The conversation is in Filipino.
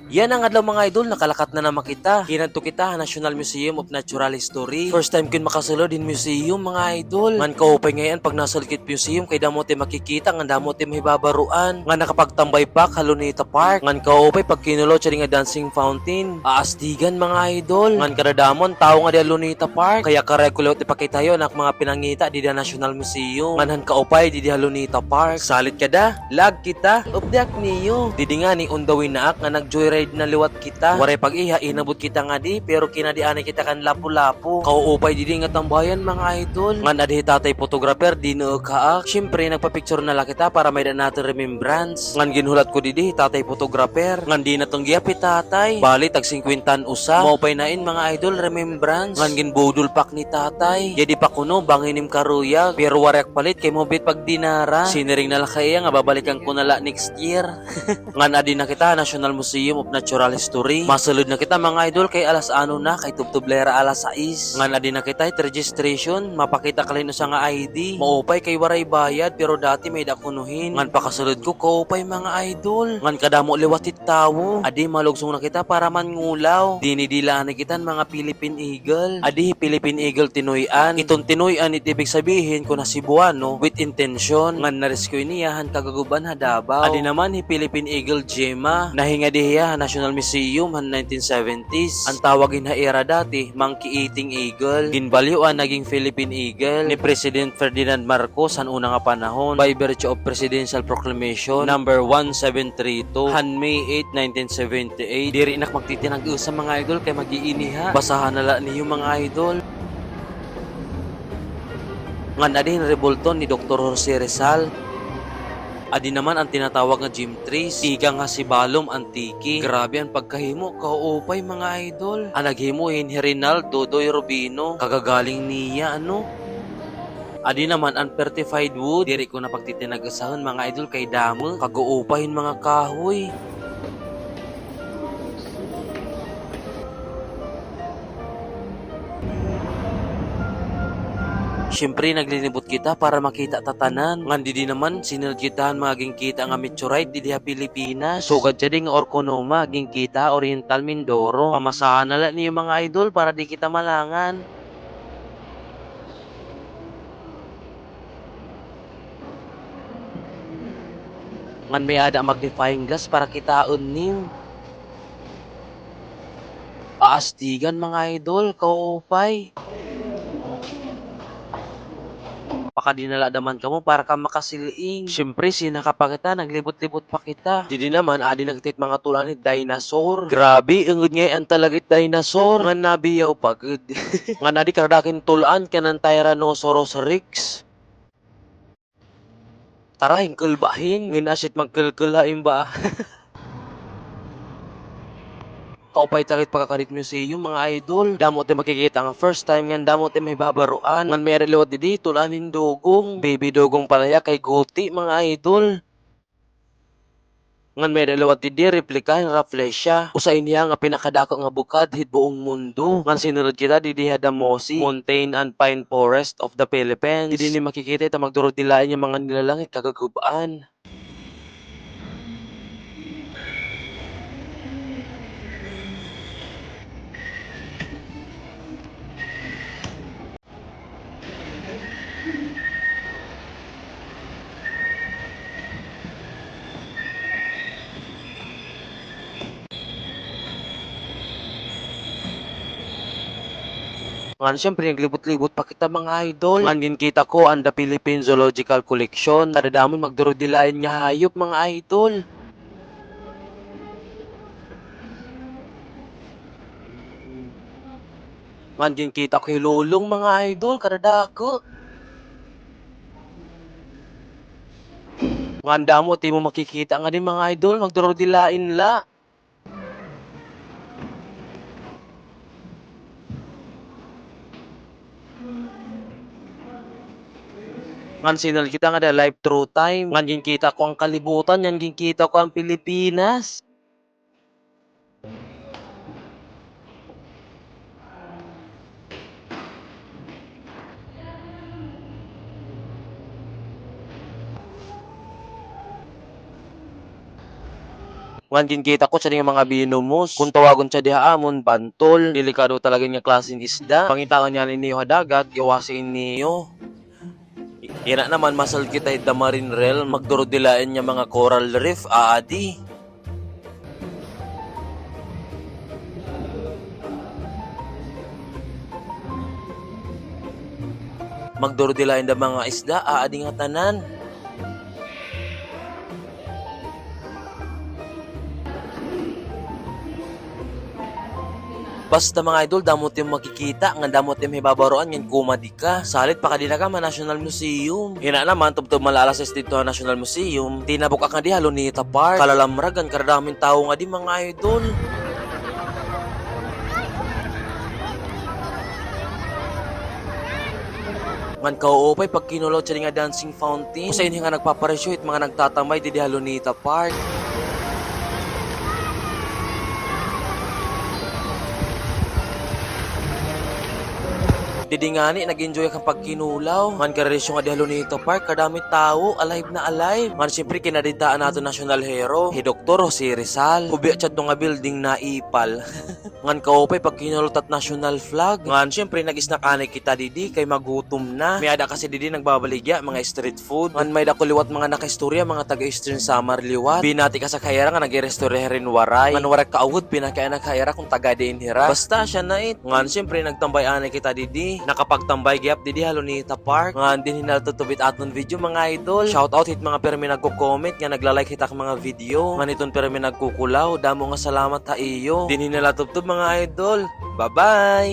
Yan ang adlaw mga idol, nakalakat na naman kita. Hinadto kita National Museum of Natural History. First time kin makasulod din museum mga idol. Ngan kaupay ngayon pag nasulkit museum kay damo ti makikita nga damo ti mahibabaruan. Nga nakapagtambay pa Halonita Park. Ngan kaupay pag kinulot siya nga dancing fountain. Aasdigan mga idol. Ngan kadadamon tao nga di Halonita Park. Kaya karekulot ipakitayo nak mga pinangita di da National Museum. Ngan kaupay di Halonita Park. Salit kada, lag kita, updak niyo. Didi nga ni undawin naak nga nag-joyride na liwat kita. Waray pag iha inabot kita nga di pero kinadianay kita kan lapu-lapu. Kauupay didi nga tambayan mga idol. Ngan adhi tatay photographer di no kaak. Syempre nagpa-picture na la kita para may da natin remembrance. Ngan ginhulat ko didi tatay photographer. Ngan di na tong giapit tatay. Bali tag 50 usa. Maupay nain mga idol remembrance. Ngan ginbudol pak ni tatay. Yadi pa kuno banginim karuyag. Pero waryak palit kay mobit pag dinara. Siniring na la kaya nga babalikan ko na la next year. Ngan adi na kita National Museum of Natural History. Masulod na kita mga idol kay alas ano na kay tubtublera alas 6. Ngan adi na kita registration, mapakita kalino sa nga ID. Maupay kay waray bayad pero dati may dakunuhin. Ngan pakasulod ko kaupay mga idol. Ngan kadamo liwatit tawo. Adi malugsong na kita para mangulaw. Dinidila na kitan mga Philippine Eagle. Adi Philippine Eagle tinuyan. Itong tinuyan itibig sabihin ko na Cebuano with intention. Ngan na-rescue niyahan kagaguban ha Davao. Adi naman hi Philippine Eagle Gemma. Nahinga diya National Museum han 1970s. Ang tawagin ha era dati, Monkey Eating Eagle. Ginbalyuan naging Philippine Eagle ni President Ferdinand Marcos han una nga panahon by virtue of Presidential Proclamation number 1732 han May 8, 1978. Diri nak magtitinag sa mga idol kay magiiniha. Basahan nala niyo mga idol. Ngan adin rebulton ni Dr. Jose Rizal. Adi naman ang tinatawag nga gym trees. Iga nga si Balom Antique. Grabe ang pagkahimo, kauupay mga idol. Ang naghimuhin ni Rinaldo Doy Rubino. Kagagaling niya ano. Adi naman ang certified wood. Diri ko na pagtitinag-asahan mga idol kay damo. Kaguupahin mga kahoy. Siyempre naglinibot kita para makita tatanan. Ngan di naman sinilgitahan maging kita nga meteorite di diha Pilipinas. Sugad siya ding Orconoma maging kita Oriental Mindoro. Pamasahan na lang niyo mga idol para di kita malangan. Ngan may ada magnifying glass para kitaon niyo. Aastigan mga idol, kaupay. Baka dinala naman kamo para ka makasiling. Siyempre, sinaka pa kita, naglibot-libot pa kita. Didi naman, adi nagtit mga tulan ni dinosaur. Grabe, ingod nga ang talagit dinosaur. Nga nabiyaw pagod. Nga nadi karadakin tulaan kanan Tyrannosaurus Rex. Tara, hingkulbahin. Nginasit magkulkulain ba? Kaupay takit pagkakarit museum mga idol. Damot din makikita nga first time nga damot din may babaruan. Ngan may reliwat di dito lanin dugong. Baby dugong palaya kay Goti mga idol. Ngan may reliwat di replika nga flesya. Usain niya nga pinakadako nga bukad hit buong mundo. Ngan sinunod kita di Hadamosi, Mountain and Pine Forest of the Philippines. Di ni makikita ita magdurod dilain yung mga nilalangit kagagubaan. Ngan siyempre naglibot-libot pa kita mga idol. Ngan kita ko ang the Philippine Zoological Collection. Nadadamon magdurod dilain nga hayop mga idol. Ngan kita ko hilulong mga idol kadadako. Ngan damo ti mo makikita nga din mga idol magdurod dilain la. Ngan sinal kita nga da live true time. Ngan kita ko ang kalibutan, yan kita ko ang Pilipinas. Ngan Ngan ginkita ko sa mga binomos. Kung tawagon siya diha amon bantol. Delikado talaga nga klaseng isda. Pangitaan niya ninyo dagat, iwasin niyo. Ina naman masal kita ita marine realm. Magdurodilain niya mga coral reef, aadi. Magdurodilain da mga isda, aadi nga tanan. Basta mga idol, damot yung makikita, nga damot yung hibabaroan, yan kumadi ka. Salit pa kadina ka, National Museum. Hina naman, tubtob malalasas dito sa National Museum. Tinabok ka di Halonita Park. Kalalamragan, karadaming tao nga di mga idol. Ngan kauupay pag kinulot siya nga dancing fountain. Usain nga nagpaparesyo it mga nagtatamay di Halonita Park. Didi nga ni, nag-enjoy kang pagkinulaw. Man karelasyon nga di Halonita Park, kadami tao, alive na alive. Man siyempre kinaditaan nato national hero, si Dr. Jose Rizal. Kubi at nga building na ipal. Ngan kaupay pag kinulot at national flag. Ngan siyempre nag-isnakanik kita didi, kay magutom na. May ada kasi didi nagbabaligya, mga street food. Ngan may dakuliwat mga nakaistorya, mga taga-Eastern Samar liwat. Binati ka sa kayara nga nag-restorya rin waray. Ngan warak kaawod, pinakaya na kayara kung taga-diin hira. Basta siya na it. Ngan siyempre nagtambay-anay kita didi. Nakapagtambay gyap didi Halonita Park. Nga din hinatutubit aton video mga idol. Shout out hit mga permi nagko-comment nga nagla-like hitak mga video. Nga niton permi nagkukulaw. Damo nga salamat ha iyo. Din hinalatubtub mga idol. Bye-bye.